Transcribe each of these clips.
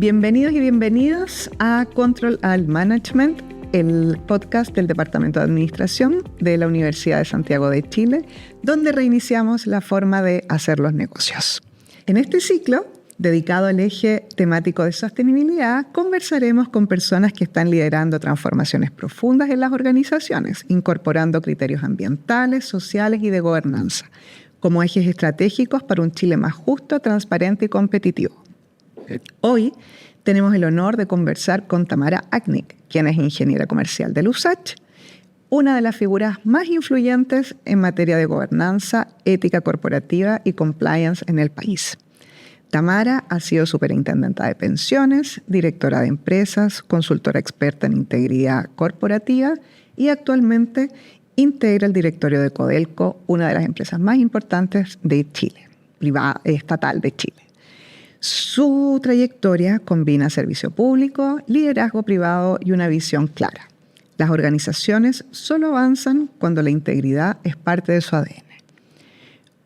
Bienvenidos y bienvenidas a Control Alt Management, el podcast del Departamento de Administración de la Universidad de Santiago de Chile, donde reiniciamos la forma de hacer los negocios. En este ciclo, dedicado al eje temático de sostenibilidad, conversaremos con personas que están liderando transformaciones profundas en las organizaciones, incorporando criterios ambientales, sociales y de gobernanza, como ejes estratégicos para un Chile más justo, transparente y competitivo. Hoy tenemos el honor de conversar con Tamara Acknick, quien es ingeniera comercial del USACH, una de las figuras más influyentes en materia de gobernanza, ética corporativa y compliance en el país. Tamara ha sido superintendenta de pensiones, directora de empresas, consultora experta en integridad corporativa y actualmente integra el directorio de Codelco, una de las empresas más importantes de Chile, estatal de Chile. Su trayectoria combina servicio público, liderazgo privado y una visión clara. Las organizaciones solo avanzan cuando la integridad es parte de su ADN.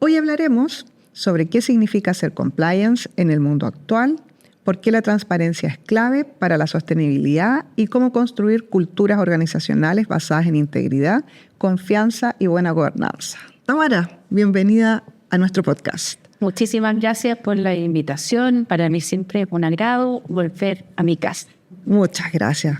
Hoy hablaremos sobre qué significa ser compliance en el mundo actual, por qué la transparencia es clave para la sostenibilidad y cómo construir culturas organizacionales basadas en integridad, confianza y buena gobernanza. Tamara, bienvenida a nuestro podcast. Muchísimas gracias por la invitación. Para mí siempre es un agrado volver a mi casa. Muchas gracias.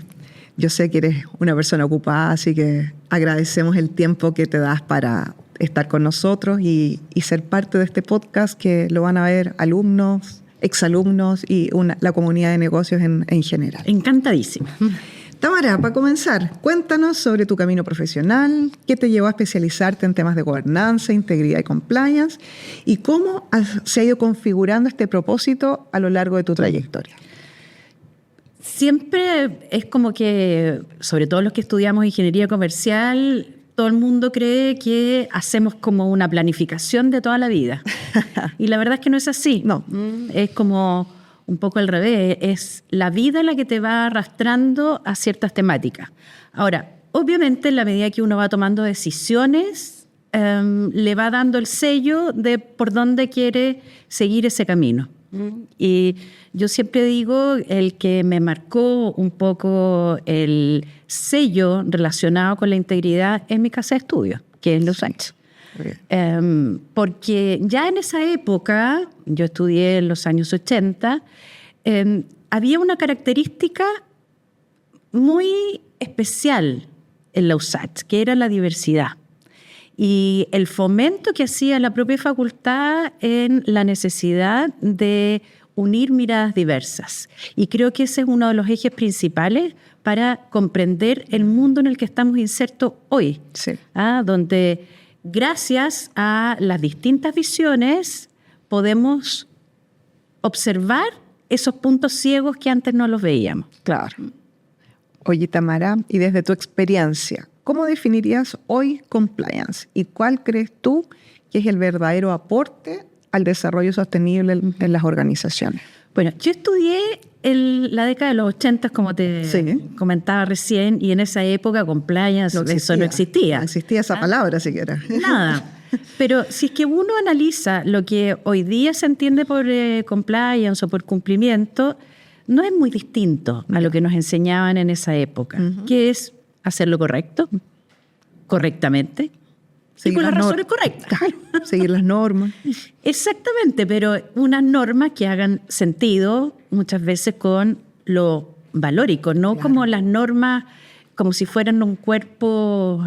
Yo sé que eres una persona ocupada, así que agradecemos el tiempo que te das para estar con nosotros y ser parte de este podcast que lo van a ver alumnos, exalumnos y la comunidad de negocios en general. Encantadísima. Tamara, para comenzar, cuéntanos sobre tu camino profesional, qué te llevó a especializarte en temas de gobernanza, integridad y compliance, y cómo se ha ido configurando este propósito a lo largo de tu trayectoria. Siempre es como que, sobre todo los que estudiamos ingeniería comercial, todo el mundo cree que hacemos como una planificación de toda la vida. Y la verdad es que no es así. No. Es como un poco al revés, es la vida la que te va arrastrando a ciertas temáticas. Ahora, obviamente, en la medida que uno va tomando decisiones, le va dando el sello de por dónde quiere seguir ese camino. Y yo siempre digo, el que me marcó un poco el sello relacionado con la integridad es mi casa de estudio, que es Los Ángeles. Porque ya en esa época, yo estudié en los años 80, había una característica muy especial en la USACH, que era la diversidad y el fomento que hacía la propia facultad en la necesidad de unir miradas diversas. Y creo que ese es uno de los ejes principales para comprender el mundo en el que estamos insertos hoy, sí. Donde gracias a las distintas visiones podemos observar esos puntos ciegos que antes no los veíamos. Claro. Oye, Tamara, y desde tu experiencia, ¿cómo definirías hoy compliance? ¿Y cuál crees tú que es el verdadero aporte al desarrollo sostenible en las organizaciones? Bueno, yo estudié en la década de los 80, como te comentaba recién, y en esa época compliance eso no existía. No existía esa palabra siquiera. Nada. Pero si es que uno analiza lo que hoy día se entiende por compliance o por cumplimiento, no es muy distinto a lo que nos enseñaban en esa época, que es hacer lo correcto, correctamente, y con las razones correctas. Claro, seguir las normas. Exactamente, pero unas normas que hagan sentido muchas veces con lo valórico, no como las normas como si fueran un cuerpo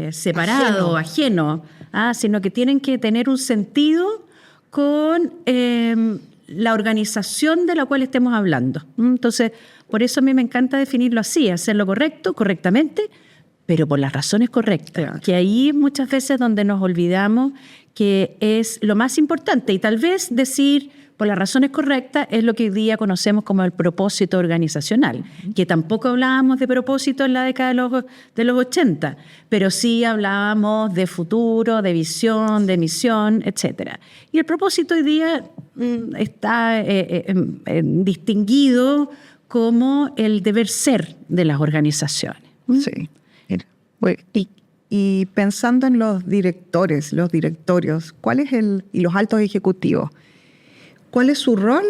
separado, ajeno, sino que tienen que tener un sentido con la organización de la cual estemos hablando. Entonces, por eso a mí me encanta definirlo así, hacer lo correcto, correctamente, pero por las razones correctas. Claro. Que ahí muchas veces donde nos olvidamos que es lo más importante. Y tal vez decir por las razones correctas es lo que hoy día conocemos como el propósito organizacional, que tampoco hablábamos de propósito en la década de los 80, pero sí hablábamos de futuro, de visión, de misión, etc. Y el propósito hoy día está distinguido como el deber ser de las organizaciones. Sí. Y pensando en los directores, los directorios, ¿cuál es y los altos ejecutivos? ¿Cuál es su rol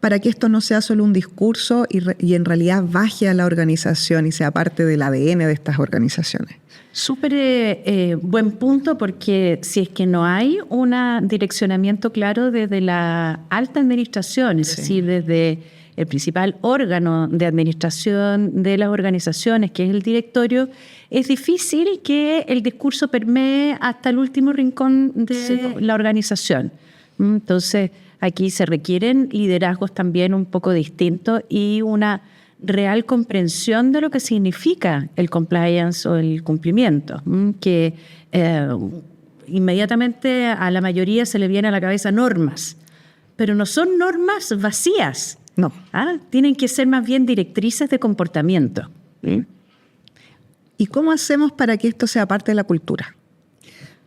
para que esto no sea solo un discurso y en realidad baje a la organización y sea parte del ADN de estas organizaciones? Súper buen punto, porque si es que no hay un direccionamiento claro desde la alta administración, es decir, desde el principal órgano de administración de las organizaciones, que es el directorio, es difícil que el discurso permee hasta el último rincón de la organización. Entonces, aquí se requieren liderazgos también un poco distintos y una real comprensión de lo que significa el compliance o el cumplimiento, que inmediatamente a la mayoría se le viene a la cabeza normas, pero no son normas vacías. No. Tienen que ser más bien directrices de comportamiento. ¿Y cómo hacemos para que esto sea parte de la cultura?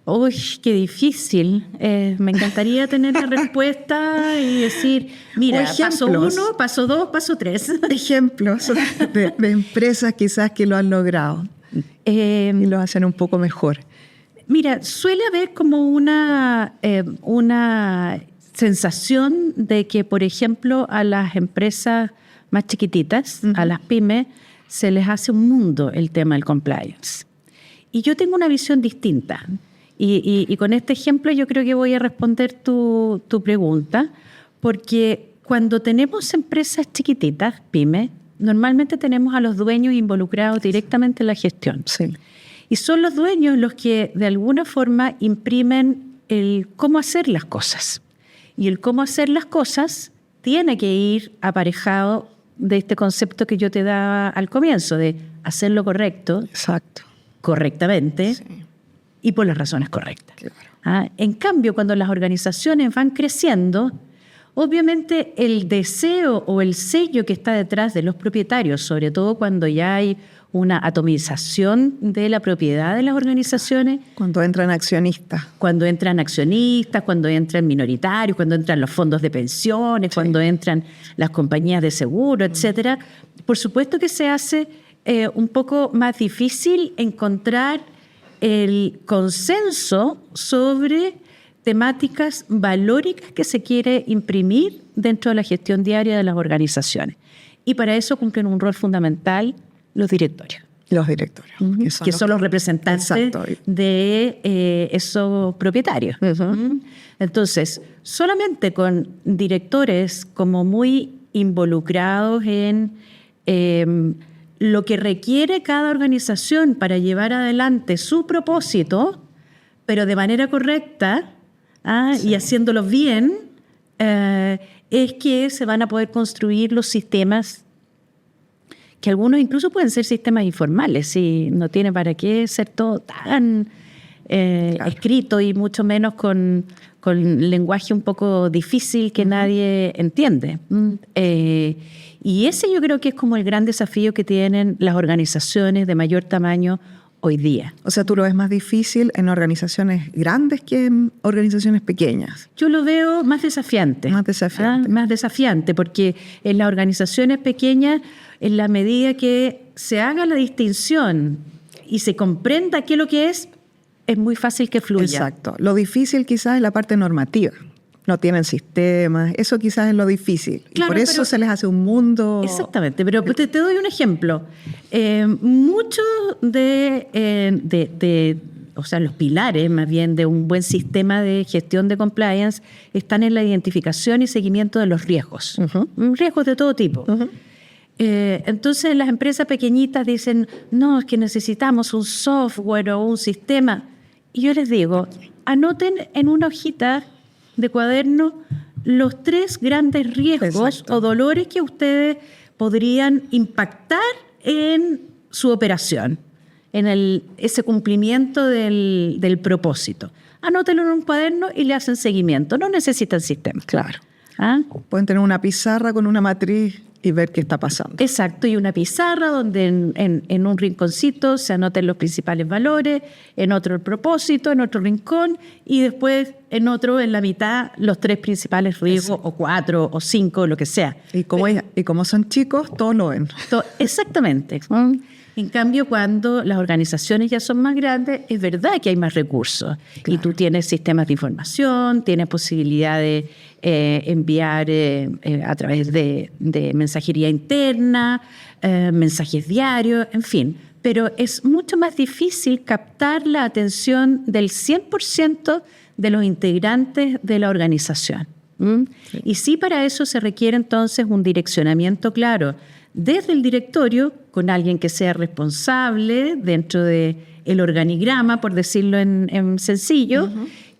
Uy, qué difícil. Me encantaría tener la respuesta y decir, mira, paso 1, paso 2, paso 3. Ejemplos de empresas quizás que lo han logrado y lo hacen un poco mejor. Mira, suele haber como una sensación de que, por ejemplo, a las empresas más chiquititas, a las pymes, se les hace un mundo el tema del compliance. Y yo tengo una visión distinta. Y con este ejemplo yo creo que voy a responder tu pregunta, porque cuando tenemos empresas chiquititas, pymes, normalmente tenemos a los dueños involucrados directamente en la gestión. Sí. Y son los dueños los que de alguna forma imprimen el cómo hacer las cosas. Y el cómo hacer las cosas tiene que ir aparejado de este concepto que yo te daba al comienzo, de hacer lo correcto. Exacto. Correctamente. Sí. Y por las razones correctas. Claro. En cambio, cuando las organizaciones van creciendo, obviamente el deseo o el sello que está detrás de los propietarios, sobre todo cuando ya hay una atomización de la propiedad de las organizaciones. Cuando entran accionistas. Cuando entran minoritarios, cuando entran los fondos de pensiones, cuando entran las compañías de seguro, etcétera. Por supuesto que se hace un poco más difícil encontrar el consenso sobre temáticas valóricas que se quiere imprimir dentro de la gestión diaria de las organizaciones. Y para eso cumplen un rol fundamental los directorios. Los directorios. Que son los representantes de esos propietarios. Entonces, solamente con directores como muy involucrados en lo que requiere cada organización para llevar adelante su propósito, pero de manera correcta y haciéndolo bien, es que se van a poder construir los sistemas, que algunos incluso pueden ser sistemas informales, y no tiene para qué ser todo tan escrito y mucho menos con lenguaje un poco difícil que nadie entiende. Y ese yo creo que es como el gran desafío que tienen las organizaciones de mayor tamaño hoy día. O sea, ¿tú lo ves más difícil en organizaciones grandes que en organizaciones pequeñas? Yo lo veo más desafiante. Más desafiante. Más desafiante, porque en las organizaciones pequeñas, en la medida que se haga la distinción y se comprenda qué es lo que es muy fácil que fluya. Exacto. Lo difícil quizás es la parte normativa. No tienen sistemas, eso quizás es lo difícil. Claro, y por eso se les hace un mundo... Exactamente, pero te doy un ejemplo. Muchos o sea, los pilares más bien de un buen sistema de gestión de compliance están en la identificación y seguimiento de los riesgos. Riesgos de todo tipo. Entonces las empresas pequeñitas dicen, no, es que necesitamos un software o un sistema. Y yo les digo, anoten en una hojita de cuaderno los 3 grandes riesgos o dolores que ustedes podrían impactar en su operación, en ese cumplimiento del propósito. Anótenlo en un cuaderno y le hacen seguimiento. No necesitan sistema. Claro. Pueden tener una pizarra con una matriz y ver qué está pasando. Exacto, y una pizarra donde en un rinconcito se anoten los principales valores, en otro el propósito, en otro rincón, y después en otro, en la mitad, los 3 principales riesgos, o 4, o 5, lo que sea. Y como son chicos, todos lo ven. Exactamente. En cambio, cuando las organizaciones ya son más grandes, es verdad que hay más recursos. Claro. Y tú tienes sistemas de información, tienes posibilidad de enviar a través de mensajería interna, mensajes diarios, en fin. Pero es mucho más difícil captar la atención del 100% de los integrantes de la organización. Sí. Y sí, para eso se requiere entonces un direccionamiento claro desde el directorio, con alguien que sea responsable dentro del organigrama, por decirlo en sencillo,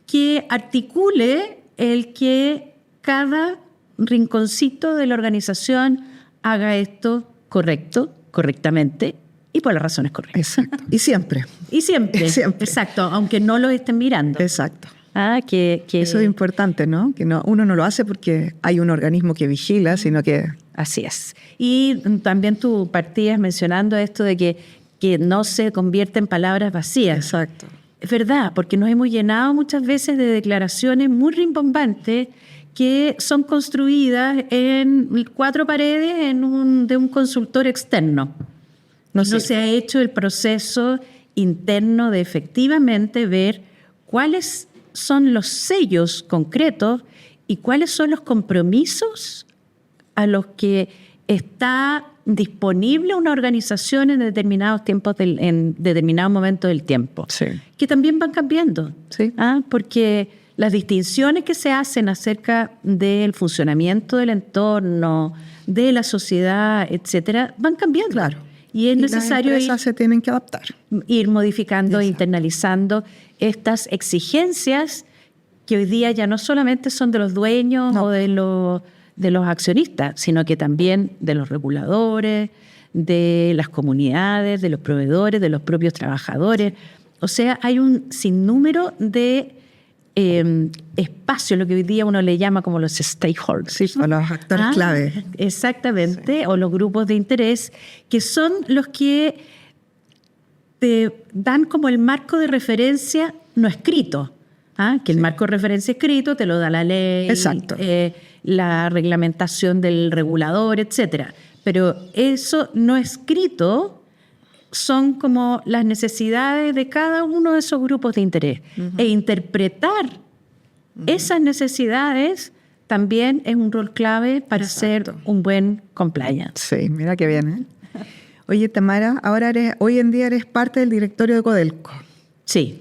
que articule el que cada rinconcito de la organización haga esto correctamente y por las razones correctas. Exacto. Y siempre. Y siempre. Exacto, aunque no lo estén mirando. Exacto. Que eso es importante, ¿no? Que uno no lo hace porque hay un organismo que vigila, sino que... Así es. Y también tú partías mencionando esto de que no se convierte en palabras vacías. Exacto. Es verdad, porque nos hemos llenado muchas veces de declaraciones muy rimbombantes que son construidas en 4 paredes de un consultor externo. No se ha hecho el proceso interno de efectivamente ver cuáles son los sellos concretos y cuáles son los compromisos a los que está disponible una organización en determinados tiempos, en determinados momentos del tiempo, sí. Que también van cambiando, sí. Porque las distinciones que se hacen acerca del funcionamiento del entorno, de la sociedad, etcétera, van cambiando. Claro. Y es necesario las empresas se tienen que adaptar. Ir modificando, Exacto. Internalizando estas exigencias que hoy día ya no solamente son de los dueños o de los accionistas, sino que también de los reguladores, de las comunidades, de los proveedores, de los propios trabajadores. O sea, hay un sinnúmero de espacios, lo que hoy día uno le llama como los stakeholders. Sí, o los actores clave. Exactamente, sí. O los grupos de interés, que son los que te dan como el marco de referencia no escrito. Que el marco de referencia escrito te lo da la ley, exacto. La reglamentación del regulador, etcétera. Pero eso no escrito son como las necesidades de cada uno de esos grupos de interés. E interpretar esas necesidades también es un rol clave para hacer un buen compliance. Sí, mira qué bien, ¿eh? Oye, Tamara, hoy en día eres parte del directorio de Codelco. Sí.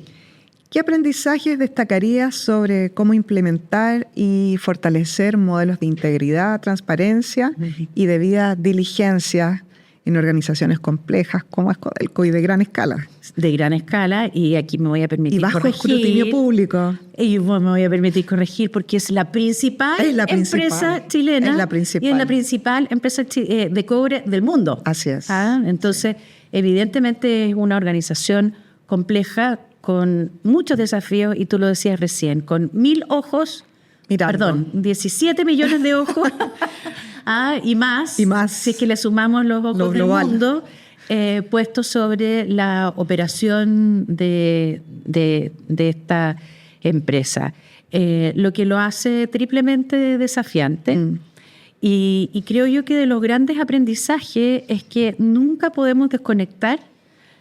¿Qué aprendizajes destacarías sobre cómo implementar y fortalecer modelos de integridad, transparencia y debida diligencia en organizaciones complejas como es Codelco y de gran escala? De gran escala, y aquí me voy a permitir corregir. Y bajo escrutinio público. Y me voy a permitir corregir porque es la principal empresa chilena. Es la principal. Y es la principal empresa de cobre del mundo. Así es. Entonces, evidentemente es una organización compleja con muchos desafíos, y tú lo decías recién, con 1.000 ojos, 17 millones de ojos, y más, si es que le sumamos los ojos del mundo, puestos sobre la operación de esta empresa. Lo que lo hace triplemente desafiante. Y creo yo que de los grandes aprendizajes es que nunca podemos desconectar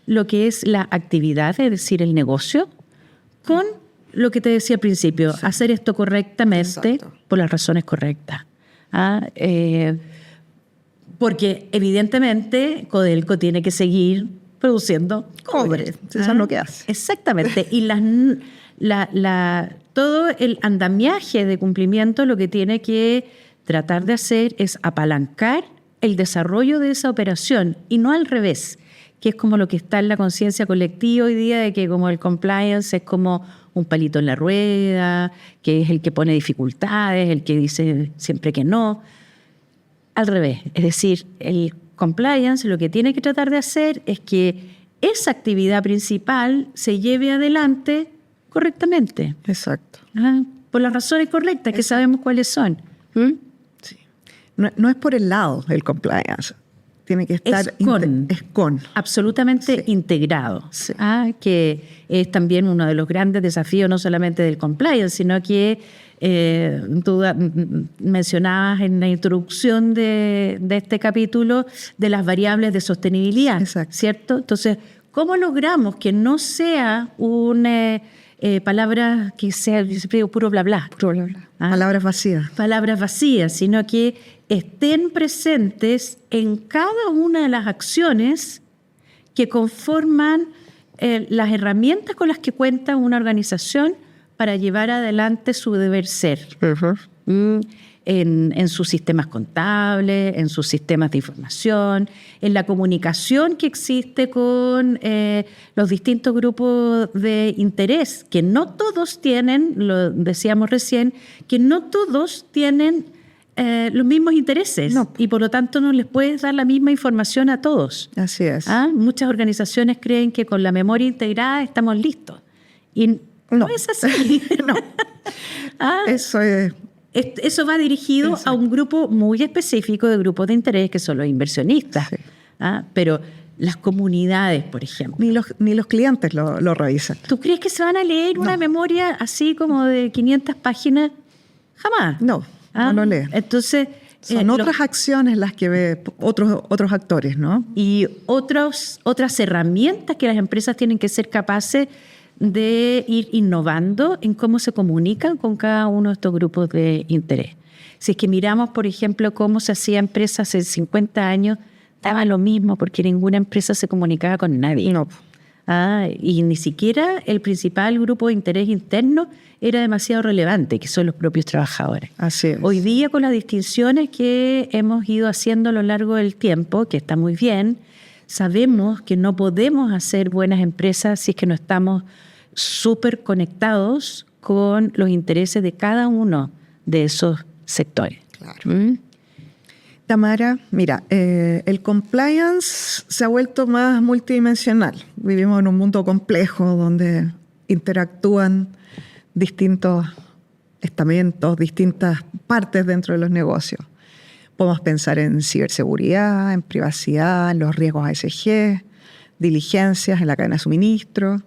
lo que es la actividad, es decir, el negocio, con lo que te decía al principio, hacer esto correctamente. Exacto. Por las razones correctas. Porque evidentemente Codelco tiene que seguir produciendo cobre. Eso es lo que hace. Exactamente. Y todo el andamiaje de cumplimiento lo que tiene que tratar de hacer es apalancar el desarrollo de esa operación y no al revés, que es como lo que está en la conciencia colectiva hoy día, de que como el compliance es como un palito en la rueda, que es el que pone dificultades, el que dice siempre que no. Al revés, es decir, el compliance lo que tiene que tratar de hacer es que esa actividad principal se lleve adelante correctamente. Exacto. Por las razones correctas, que sabemos cuáles son. Sí. No es por el lado del compliance. tiene que estar... Es con. Absolutamente integrado. Sí. Que es también uno de los grandes desafíos, no solamente del compliance, sino que tú mencionabas en la introducción de este capítulo de las variables de sostenibilidad. Exacto. ¿Cierto? Entonces, ¿cómo logramos que no sea una palabra que sea, yo siempre digo, puro bla bla? Puro bla bla. Palabras vacías. Palabras vacías, sino que estén presentes en cada una de las acciones que conforman las herramientas con las que cuenta una organización para llevar adelante su deber ser. Uh-huh. En sus sistemas contables, en sus sistemas de información, en la comunicación que existe con los distintos grupos de interés, que no todos tienen, lo decíamos recién, que no todos tienen los mismos intereses. No. Y por lo tanto no les puedes dar la misma información a todos. Así es. Muchas organizaciones creen que con la memoria integrada estamos listos. Y no es así. No. Eso va dirigido Exacto. a un grupo muy específico de grupos de interés, que son los inversionistas. Sí. Pero las comunidades, por ejemplo. Ni los clientes lo revisan. ¿Tú crees que se van a leer una memoria así como de 500 páginas? Jamás. No lo leen. Entonces... Son otras acciones las que ve otros actores, ¿no? Y otras herramientas que las empresas tienen que ser capaces de ir innovando en cómo se comunican con cada uno de estos grupos de interés. Si es que miramos, por ejemplo, cómo se hacía empresa hace 50 años, daba lo mismo porque ninguna empresa se comunicaba con nadie. No. Y ni siquiera el principal grupo de interés interno era demasiado relevante, que son los propios trabajadores. Así es. Hoy día, con las distinciones que hemos ido haciendo a lo largo del tiempo, que está muy bien, sabemos que no podemos hacer buenas empresas si es que no estamos súper conectados con los intereses de cada uno de esos sectores. Claro. Tamara, mira, el compliance se ha vuelto más multidimensional. Vivimos en un mundo complejo donde interactúan distintos estamentos, distintas partes dentro de los negocios. Podemos pensar en ciberseguridad, en privacidad, en los riesgos ASG, diligencias en la cadena de suministro.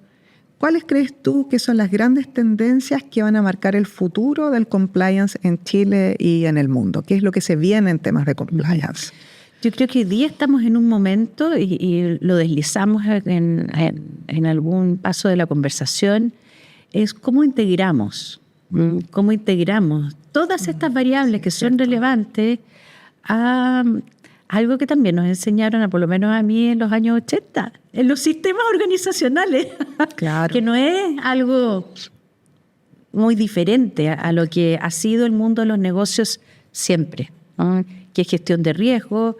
¿Cuáles crees tú que son las grandes tendencias que van a marcar el futuro del compliance en Chile y en el mundo? ¿Qué es lo que se viene en temas de compliance? Yo creo que hoy día estamos en un momento, y lo deslizamos en algún paso de la conversación, es cómo integramos todas estas variables que son relevantes a algo que también nos enseñaron, por lo menos a mí en los años 80, en los sistemas organizacionales. Claro. Que no es algo muy diferente a lo que ha sido el mundo de los negocios siempre, ¿no? Que es gestión de riesgo,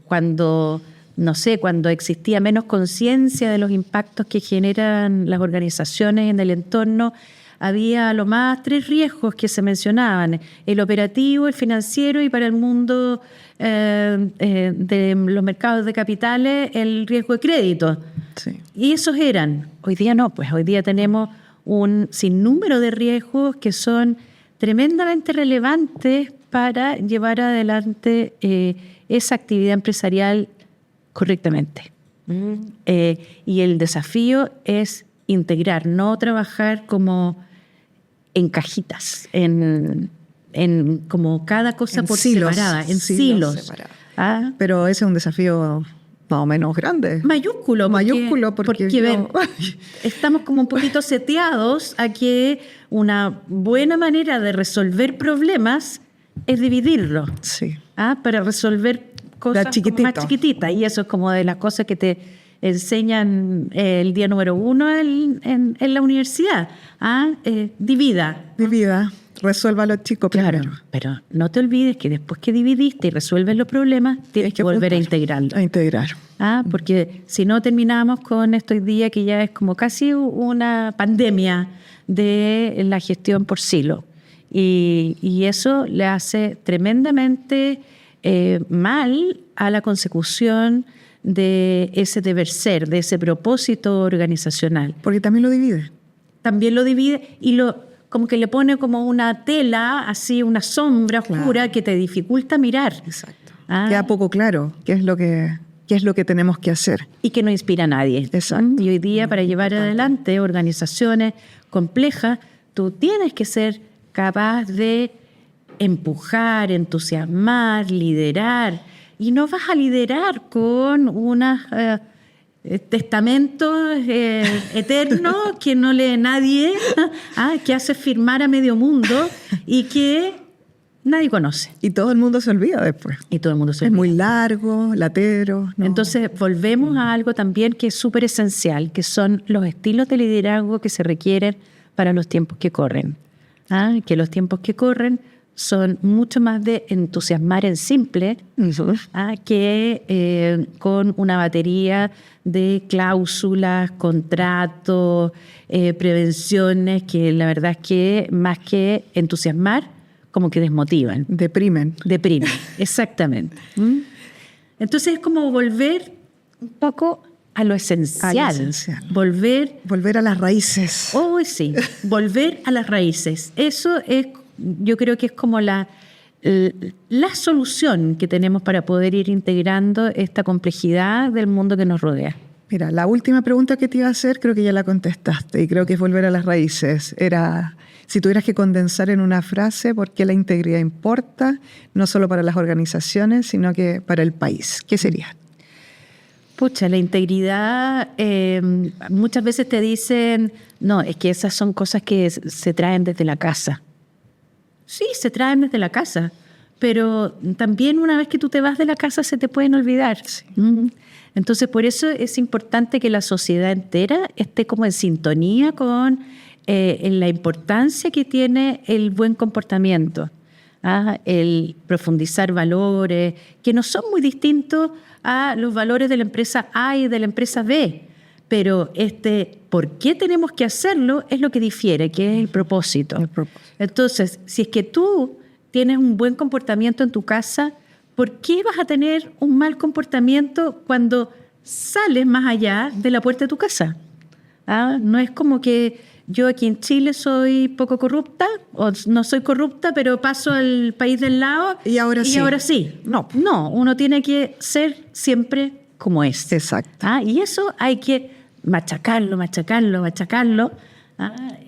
cuando existía menos conciencia de los impactos que generan las organizaciones en el entorno, había a lo más 3 riesgos que se mencionaban: el operativo, el financiero y, para el mundo de los mercados de capitales, el riesgo de crédito. Sí. Y esos eran. Hoy día no, pues hoy día tenemos un sinnúmero de riesgos que son tremendamente relevantes para llevar adelante esa actividad empresarial correctamente. Y el desafío es integrar, no trabajar como en cajitas, en como cada cosa por separada, en silos. Pero ese es un desafío más o menos grande. Mayúsculo, porque estamos como un poquito seteados a que una buena manera de resolver problemas es dividirlo. Sí. Para resolver cosas más chiquititas. Y eso es como de las cosas que te enseñan el día número 1 en la universidad. Divida. Resuelva los chicos claro, primero. Pero no te olvides que después que dividiste y resuelves los problemas, tienes que volver a integrarlo. A integrar. Porque si no, terminamos con esto hoy día, que ya es como casi una pandemia de la gestión por silo. Y eso le hace tremendamente mal a la consecución de ese deber ser, de ese propósito organizacional. Porque también lo divide. También lo divide y como que le pone como una tela, así una sombra oscura, claro, que te dificulta mirar. Exacto. Queda poco claro qué es lo que tenemos que hacer. Y que no inspira a nadie. Exacto. Y hoy día, para llevar adelante organizaciones complejas, tú tienes que ser capaz de empujar, entusiasmar, liderar. Y no vas a liderar con unos testamentos eternos que no lee nadie, que hace firmar a medio mundo y que nadie conoce. Y todo el mundo se olvida después. Es muy largo, latero. ¿No? Entonces, volvemos a algo también que es súper esencial, que son los estilos de liderazgo que se requieren para los tiempos que corren. Que los tiempos que corren son mucho más de entusiasmar en simple que con una batería de cláusulas, contratos, prevenciones, que la verdad es que más que entusiasmar, como que desmotivan. Deprimen, exactamente. Entonces es como volver un poco a lo esencial. Volver a las raíces. Oh, sí, volver a las raíces. Eso es, yo creo que es como la solución que tenemos para poder ir integrando esta complejidad del mundo que nos rodea. Mira, la última pregunta que te iba a hacer creo que ya la contestaste y creo que es volver a las raíces. Era, si tuvieras que condensar en una frase por qué la integridad importa, no solo para las organizaciones, sino que para el país, ¿qué sería? Pucha, la integridad, muchas veces te dicen, no, es que esas son cosas que se traen desde la casa. Sí, se traen desde la casa, pero también una vez que tú te vas de la casa se te pueden olvidar. Sí. Entonces, por eso es importante que la sociedad entera esté como en sintonía con la importancia que tiene el buen comportamiento, el profundizar valores, que no son muy distintos a los valores de la empresa A y de la empresa B, pero por qué tenemos que hacerlo es lo que difiere, que es el propósito. Entonces, si es que tú tienes un buen comportamiento en tu casa, ¿por qué vas a tener un mal comportamiento cuando sales más allá de la puerta de tu casa? No es como que yo aquí en Chile soy poco corrupta, o no soy corrupta, pero paso al país del lado y ahora sí. No, uno tiene que ser siempre como es. Exacto. Y eso hay que machacarlo.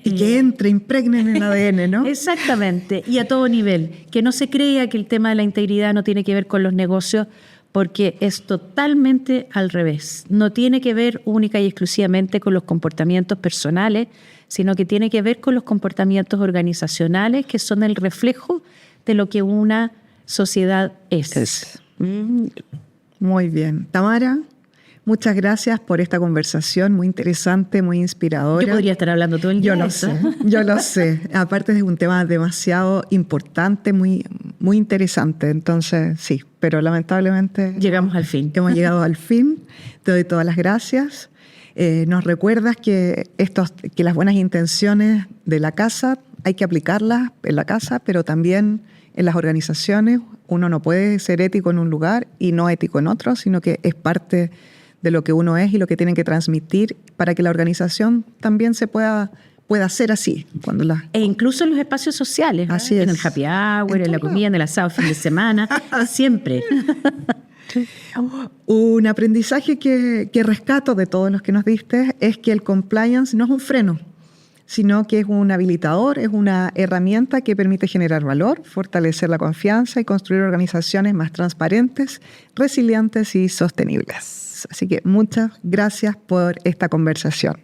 Y que impregne en el ADN, ¿no? Exactamente, y a todo nivel. Que no se crea que el tema de la integridad no tiene que ver con los negocios, porque es totalmente al revés. No tiene que ver única y exclusivamente con los comportamientos personales, sino que tiene que ver con los comportamientos organizacionales, que son el reflejo de lo que una sociedad es. Muy bien. Tamara, muchas gracias por esta conversación muy interesante, muy inspiradora. Yo podría estar hablando todo el día. Yo lo sé. Aparte es un tema demasiado importante, muy, muy interesante. Entonces, sí, pero lamentablemente... Llegamos al fin. Hemos llegado al fin. Te doy todas las gracias. Nos recuerdas que las buenas intenciones de la casa hay que aplicarlas en la casa, pero también en las organizaciones. Uno no puede ser ético en un lugar y no ético en otro, sino que es parte de lo que uno es y lo que tienen que transmitir para que la organización también se pueda ser así. E incluso en los espacios sociales, así es. En el happy hour, en la comida, en el asado fin de semana, siempre. Un aprendizaje que rescato de todos los que nos diste es que el compliance no es un freno, sino que es un habilitador, es una herramienta que permite generar valor, fortalecer la confianza y construir organizaciones más transparentes, resilientes y sostenibles. Así que muchas gracias por esta conversación.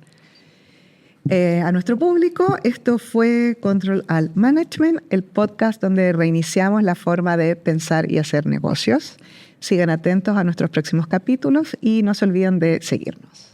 A nuestro público, esto fue Control Alt Management, el podcast donde reiniciamos la forma de pensar y hacer negocios. Sigan atentos a nuestros próximos capítulos y no se olviden de seguirnos.